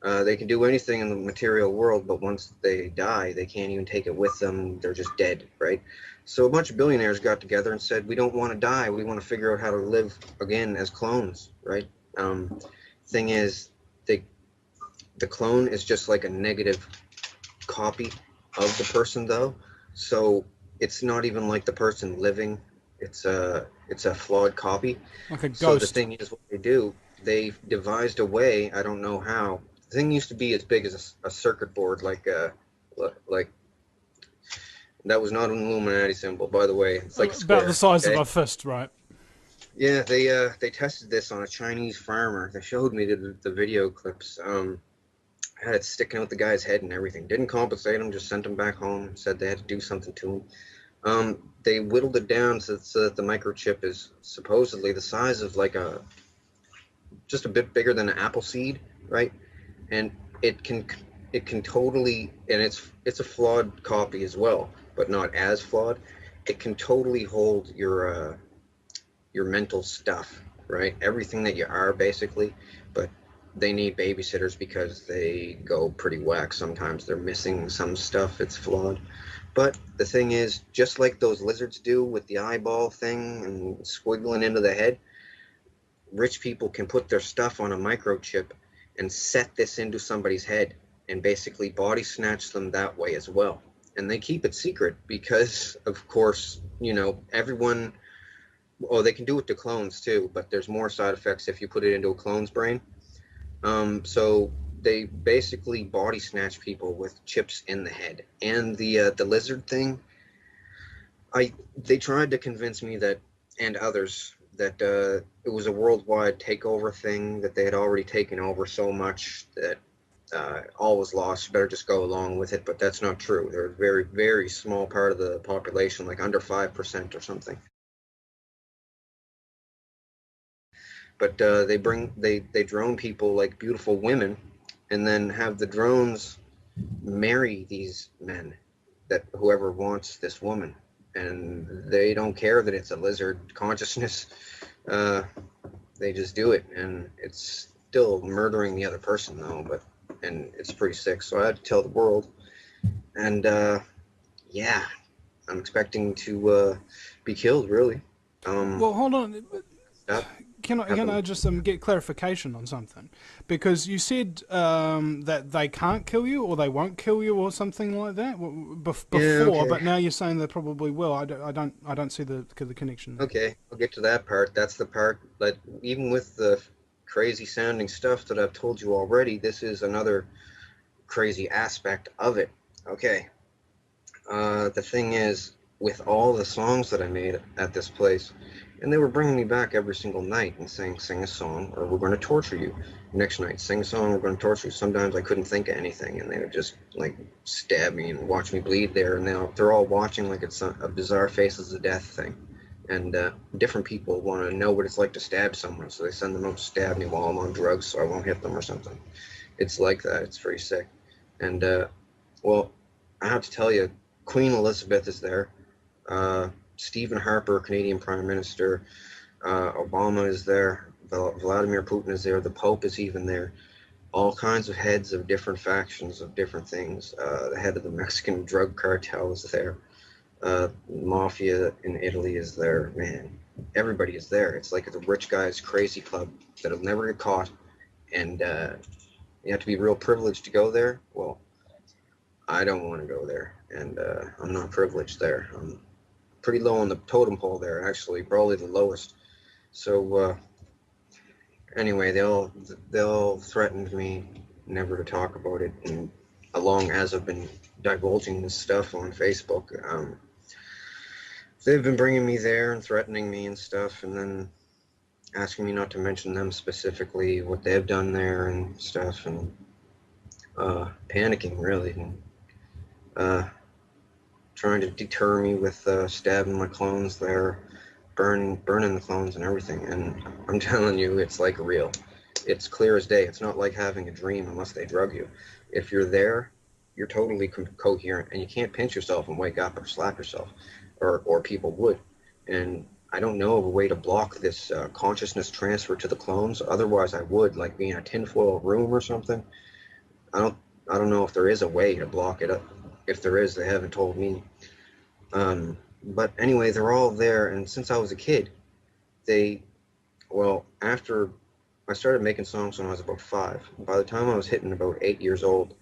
they can do anything in the material world, but once they die, they can't even take it with them. They're just dead, right? So a bunch of billionaires got together and said, we don't want to die. We want to figure out how to live again as clones, right? Um, Thing is, they, the clone is just like a negative copy of the person, though. So it's not even like the person living. It's a flawed copy. Like a So the ghost. thing is, what they do, they devised a way. I don't know how. The thing used to be as big as a circuit board, like that was not an Illuminati symbol, by the way. It's like a About the square. size of Okay. a fist, right? Yeah, they tested this on a Chinese farmer. They showed me the video clips. Had it sticking out the guy's head and everything. Didn't compensate him, just sent him back home. Said they had to do something to him. They whittled it down so that the microchip is supposedly the size of like just a bit bigger than an apple seed, right? And it can it can totally, and it's a flawed copy as well, but not as flawed. It can totally hold your mental stuff, right? Everything that you are, basically. But they need babysitters because they go pretty whack sometimes. They're missing some stuff. It's flawed. But the thing is, just like those lizards do with the eyeball thing and squiggling into the head, rich people can put their stuff on a microchip and set this into somebody's head and basically body snatch them that way as well. And they keep it secret because, of course, everyone. Oh, they can do it to clones too, but there's more side effects if you put it into a clone's brain. So they basically body snatch people with chips in the head. And the lizard thing, they tried to convince me that, and others, that it was a worldwide takeover thing, that they had already taken over so much that all was lost. You better just go along with it. But that's not true. They're a very, very small part of the population, like under 5% or something. But they drone people like beautiful women, and then have the drones marry these men, that whoever wants this woman. and they don't care that it's a lizard consciousness. Uh, they just do it, and it's still murdering the other person though. But and it's pretty sick. So I had to tell the world, and yeah, I'm expecting to be killed. Really. Well, hold on. That Can I happened. just get clarification on something? Because you said that they can't kill you or they won't kill you or something like that Yeah. before, Okay. but now you're saying they probably will. I don't see the connection there. Okay. I'll get to that part. That's the part that even with the crazy sounding stuff that I've told you already, this is another crazy aspect of it. Okay. The thing is, with all the songs that I made at this place, and they were bringing me back every single night and saying, sing a song or we're going to torture you. Next night, sing a song, we're going to torture you. Sometimes I couldn't think of anything and they would just like stab me and watch me bleed there. And now they're all watching like it's a bizarre Faces of Death thing. And different people want to know what it's like to stab someone, so they send them out to stab me while I'm on drugs so I won't hit them or something. It's like that. It's pretty sick. And well, I have to tell you, Queen Elizabeth is there. Stephen Harper, Canadian Prime Minister. Obama is there. Vladimir Putin is there. The Pope is even there. All kinds of heads of different factions of different things. The head of the Mexican drug cartel is there. Mafia in Italy is there. Man, everybody is there. It's like the rich guy's crazy club that'll never get caught. And you have to be real privileged to go there. Well, I don't want to go there, and I'm not privileged there. I'm pretty low on the totem pole there, actually, probably the lowest. So anyway, they all threatened me never to talk about it, and along as I've been divulging this stuff on Facebook, they've been bringing me there and threatening me and stuff, and then asking me not to mention them specifically, what they've done there and stuff, and panicking really, and uh, trying to deter me with stabbing my clones there, burning the clones and everything. And I'm telling you, it's like real. It's clear as day. It's not like having a dream unless they drug you. If you're there, you're totally coherent, and you can't pinch yourself and wake up or slap yourself, or people would. And I don't know of a way to block this consciousness transfer to the clones. Otherwise, I would, like being in a tinfoil room or something. I don't I don't know if there is a way to block it. If there is, they haven't told me. But anyway, they're all there, and since I was a kid, they after I started making songs when I was about 5. By the time I was hitting about 8 years old,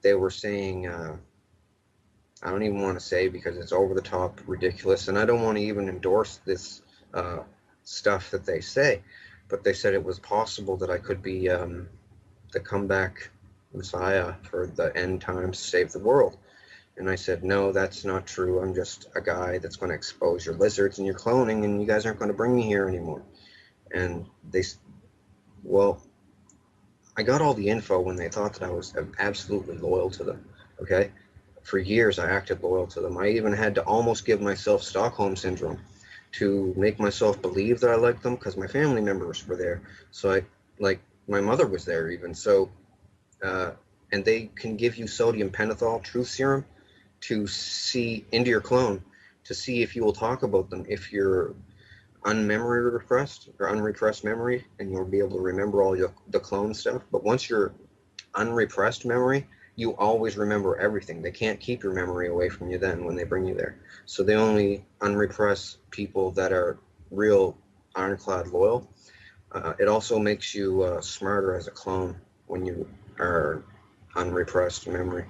they were saying, I don't even want to say because it's over the top ridiculous, and I don't want to even endorse this uh, stuff that they say, but they said it was possible that I could be the comeback messiah for the end times to save the world. And I said, no, that's not true. I'm just a guy that's going to expose your lizards and your cloning, and you guys aren't going to bring me here anymore. And well, I got all the info when they thought that I was absolutely loyal to them. Okay, for years I acted loyal to them. I even had to almost give myself Stockholm syndrome to make myself believe that I liked them because my family members were there. So like my mother was there even. So uh, and they can give you sodium pentothal truth serum to see into your clone to see if you will talk about them if you're unmemory repressed or unrepressed memory, and you'll be able to remember all the clone stuff. But once you're unrepressed memory, you always remember everything. They can't keep your memory away from you then when they bring you there. So they only unrepress people that are real ironclad loyal. It also makes you smarter as a clone when you are unrepressed memory.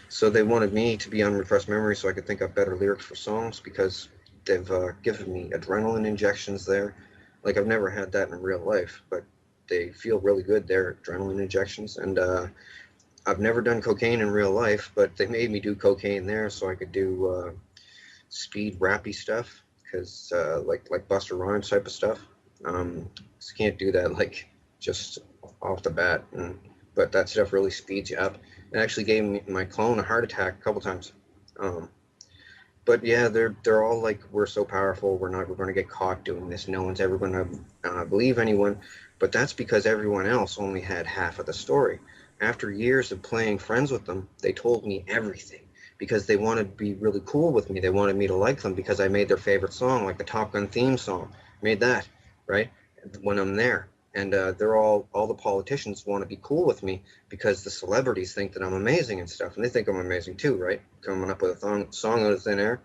So they wanted me to be unrepressed memory so I could think up better lyrics for songs because they've given me adrenaline injections there. Like I've never had that in real life, but they feel really good. They're adrenaline injections, and I've never done cocaine in real life, but they made me do cocaine there so I could do speed rappy stuff, because like Buster Rhymes type of stuff. Just can't do that like just off the bat, but that stuff really speeds you up. It actually gave my clone a heart attack a couple times. Um, but yeah, they're all like, we're so powerful, we're going to get caught doing this. No one's ever going to believe anyone. But that's because everyone else only had half of the story. After years of playing friends with them, they told me everything. because they wanted to be really cool with me. They wanted me to like them because I made their favorite song, like the Top Gun theme song. Made that, right? When I'm there. And they're all the politicians want to be cool with me because the celebrities think that I'm amazing and stuff. And they think I'm amazing too, right? Coming up with a song out of thin air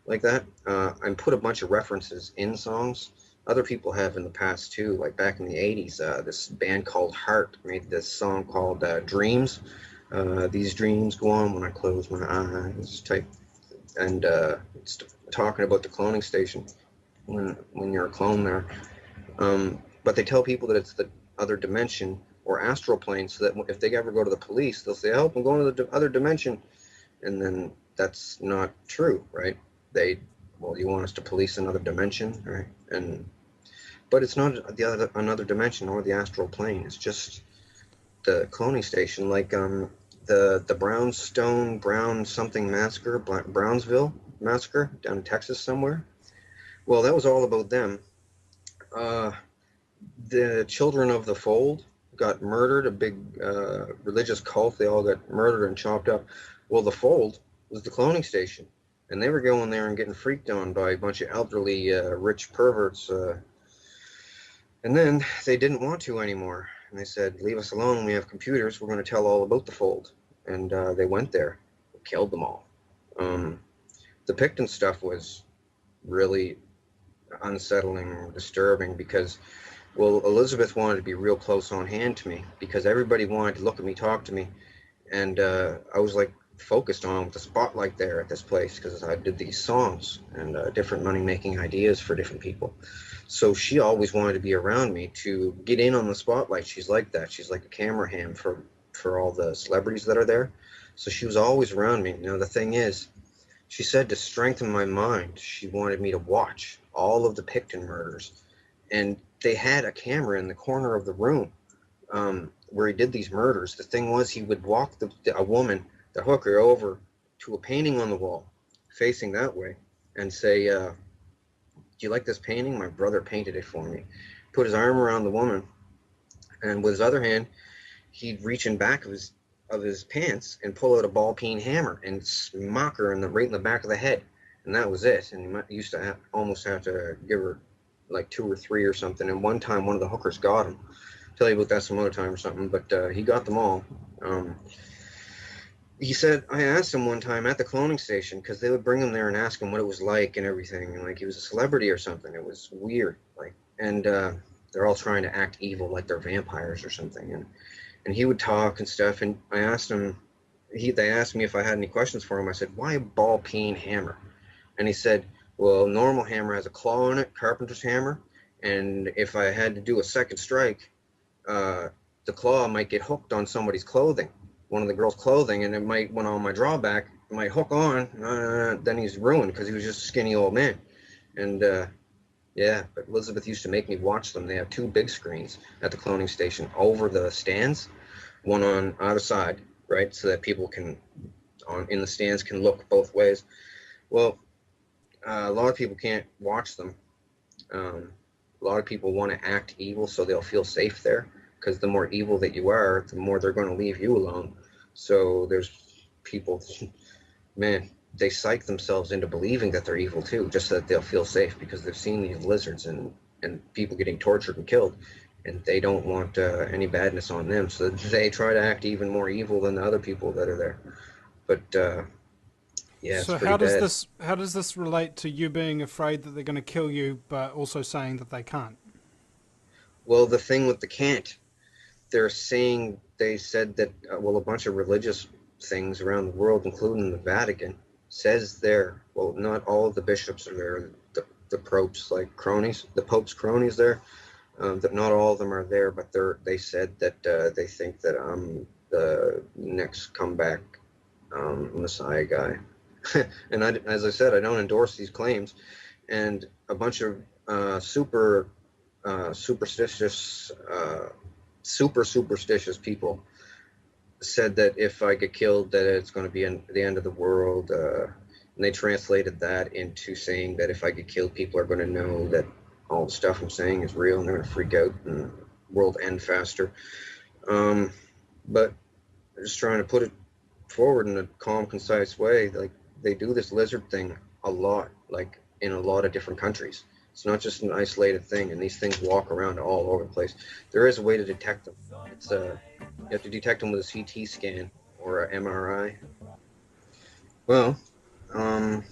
like that. I put a bunch of references in songs. Other people have in the past too, like back in the 80s, this band called Heart made this song called Dreams. These dreams go on when I close my eyes type. And it's talking about the cloning station when you're a clone there. But they tell people that it's the other dimension or astral plane, so that if they ever go to the police, they'll say, "Help, I'm going to the other dimension," and then that's not true, right? Well, you want us to police another dimension, right? But it's not another dimension or the astral plane. It's just the cloning station, like the Brown something massacre, Brownsville massacre down in Texas somewhere. Well, that was all about them. The children of the fold got murdered, a big religious cult. They all got murdered and chopped up. Well, the fold was the cloning station, and they were going there and getting freaked on by a bunch of elderly rich perverts. And then they didn't want to anymore, and they said, "Leave us alone. We have computers. We're going to tell all about the fold." And they went there, killed them all. The Picton stuff was really unsettling, disturbing, because, well, Elizabeth wanted to be real close on hand to me because everybody wanted to look at me, talk to me, and I was like focused on with the spotlight there at this place because I did these songs and different money-making ideas for different people. So she always wanted to be around me to get in on the spotlight. She's like that. She's like a camera ham for all the celebrities that are there. So she was always around me. Now, the thing is, she said to strengthen my mind, she wanted me to watch all of the Picton murders. And they had a camera in the corner of the room where he did these murders. The thing was, he would walk a woman, the hooker, over to a painting on the wall, facing that way, and say, "Do you like this painting? My brother painted it for me." Put his arm around the woman, and with his other hand, he'd reach in back of his pants and pull out a ball-peen hammer and smack her right in the back of the head. And that was it. And he used to almost have to give her like 2 or 3 or something. And one time, one of the hookers got him. I'll tell you about that some other time or something. But he got them all. He said, I asked him one time at the cloning station, because they would bring him there and ask him what it was like and everything. And like he was a celebrity or something. It was weird. And they're all trying to act evil like they're vampires or something. And he would talk and stuff. And I asked him, they asked me if I had any questions for him. I said, why a ball-peen hammer? And he said, well, normal hammer has a claw in it, carpenter's hammer, and if I had to do a second strike, the claw might get hooked on somebody's clothing, one of the girls' clothing, and it might, when on my drawback, it might hook on, then he's ruined because he was just a skinny old man. And yeah, but Elizabeth used to make me watch them. They have 2 big screens at the cloning station over the stands, one on either side, right, so that people in the stands can look both ways. Well, a lot of people can't watch them. A lot of people want to act evil so they'll feel safe there, because the more evil that you are, the more they're going to leave you alone. So there's people, man, they psych themselves into believing that they're evil too, just so that they'll feel safe, because they've seen these lizards and people getting tortured and killed, and they don't want any badness on them. So they try to act even more evil than the other people that are there. But yeah, So it's pretty bad. how does this relate to you being afraid that they're going to kill you, but also saying that they can't? Well, the thing with the can't, they said that, well, a bunch of religious things around the world, including the Vatican, says there, well, not all of the bishops are there, the popes, like cronies, the pope's cronies there, that not all of them are there, but they said that they think that I'm the next comeback Messiah guy. And as I said, I don't endorse these claims. And a bunch of superstitious people said that if I get killed, that it's going to be the end of the world. And they translated that into saying that if I get killed, people are going to know that all the stuff I'm saying is real, and they're going to freak out and the world end faster. But I'm just trying to put it forward in a calm, concise way. Like they do this lizard thing a lot, like in a lot of different countries. It's not just an isolated thing, and these things walk around all over the place. There is a way to detect them. It's you have to detect them with a CT scan or a MRI. Well, um,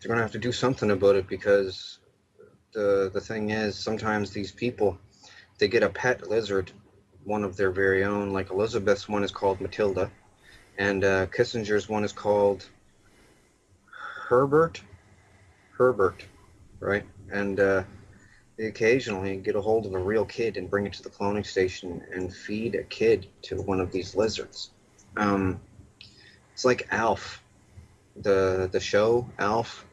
they're gonna have to do something about it because the thing is, sometimes these people they get a pet lizard, one of their very own. Like Elizabeth's one is called Matilda, and Kissinger's one is called Herbert. Herbert, right? And they occasionally get a hold of a real kid and bring it to the cloning station and feed a kid to one of these lizards. Um, it's like Alf, the show Alf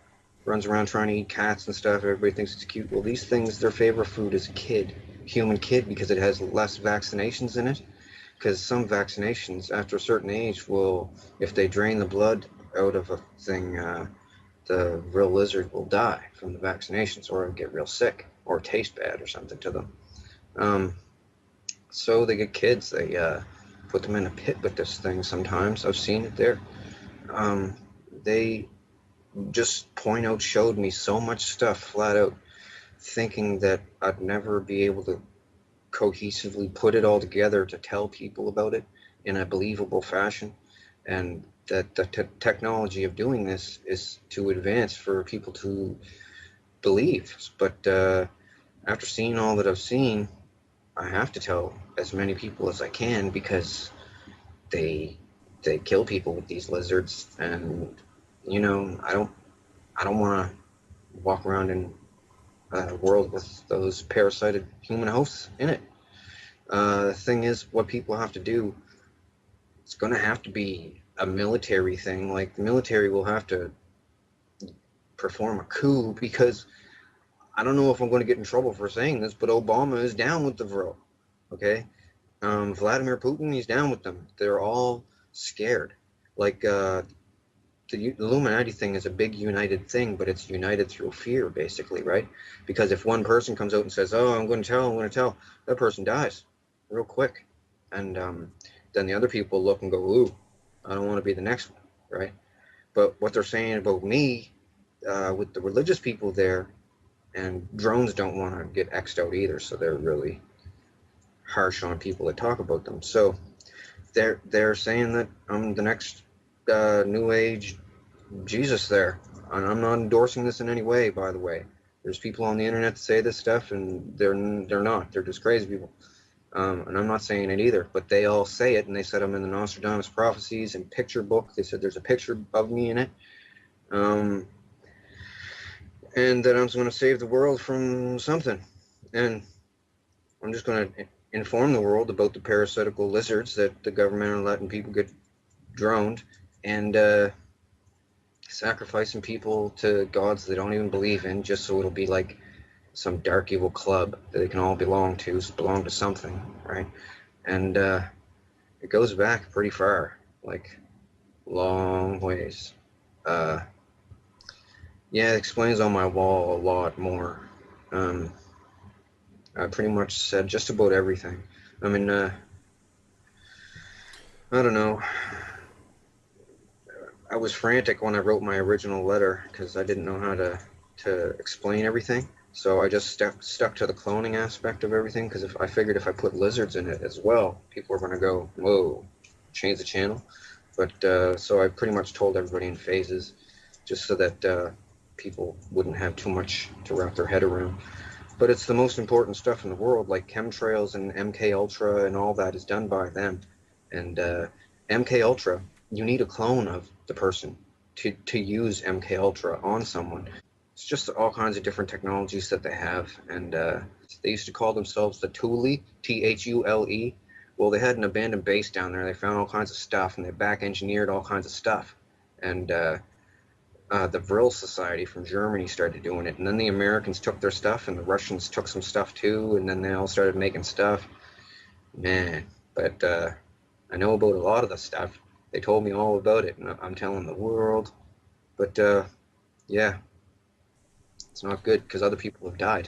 runs around trying to eat cats and stuff. Everybody thinks it's cute. Well, these things, their favorite food is a kid, human kid, because it has less vaccinations in it. Because some vaccinations, after a certain age, will, if they drain the blood out of a thing, the real lizard will die from the vaccinations, or get real sick, or taste bad, or something to them. Um, so they get kids. They put them in a pit with this thing. Sometimes I've seen it there. Um, they just point out showed me so much stuff flat out, thinking that I'd never be able to cohesively put it all together to tell people about it in a believable fashion, and that the technology of doing this is to advance for people to believe. But after seeing all that I've seen, I have to tell as many people as I can, because they they kill people with these lizards, and I don't want to walk around in a world with those parasited human hosts in it. The thing is, what people have to do, it's going to have to be a military thing. Like the military will have to perform a coup, because I don't know if I'm going to get in trouble for saying this, but Obama is down with the Vril. Okay, Vladimir Putin, he's down with them. They're all scared. Like the Illuminati thing is a big united thing, but it's united through fear, basically, right? Because if one person comes out and says, "Oh, I'm going to tell," that person dies real quick, and then the other people look and go, "Ooh, I don't want to be the next one," right? But what they're saying about me, with the religious people there, and drones don't want to get X'd out either, so they're really harsh on people that talk about them. So they're saying that I'm the next new age Jesus there. And I'm not endorsing this in any way, by the way. There's people on the internet that say this stuff, and they're not. They're just crazy people. And I'm not saying it either, but they all say it, and they said I'm in the Nostradamus prophecies and picture book. They said there's a picture of me in it, um, and that I'm going to save the world from something. And I'm just going to inform the world about the parasitical lizards that the government are letting people get droned, and sacrificing people to gods they don't even believe in, just so it'll be like some dark evil club that they can all belong to something, right? And it goes back pretty far, like long ways. Uh, yeah, it explains on my wall a lot more. Um, I pretty much said just about everything. I mean, I don't know. I was frantic when I wrote my original letter because I didn't know how to explain everything. So I just stuck to the cloning aspect of everything, because if I figured if I put lizards in it as well, people are going to go, whoa, change the channel. But so I pretty much told everybody in phases, just so that people wouldn't have too much to wrap their head around. But it's the most important stuff in the world, like chemtrails and MK Ultra and all that is done by them. And MK Ultra, you need a clone of the person to use MK Ultra on someone. It's just all kinds of different technologies that they have, and they used to call themselves the Thule, Thule. Well, they had an abandoned base down there. They found all kinds of stuff, and they back engineered all kinds of stuff. And the Vril Society from Germany started doing it, and then the Americans took their stuff, and the Russians took some stuff too, and then they all started making stuff. Man, but I know about a lot of the stuff. They told me all about it, and I'm telling the world. But yeah, it's not good because other people have died.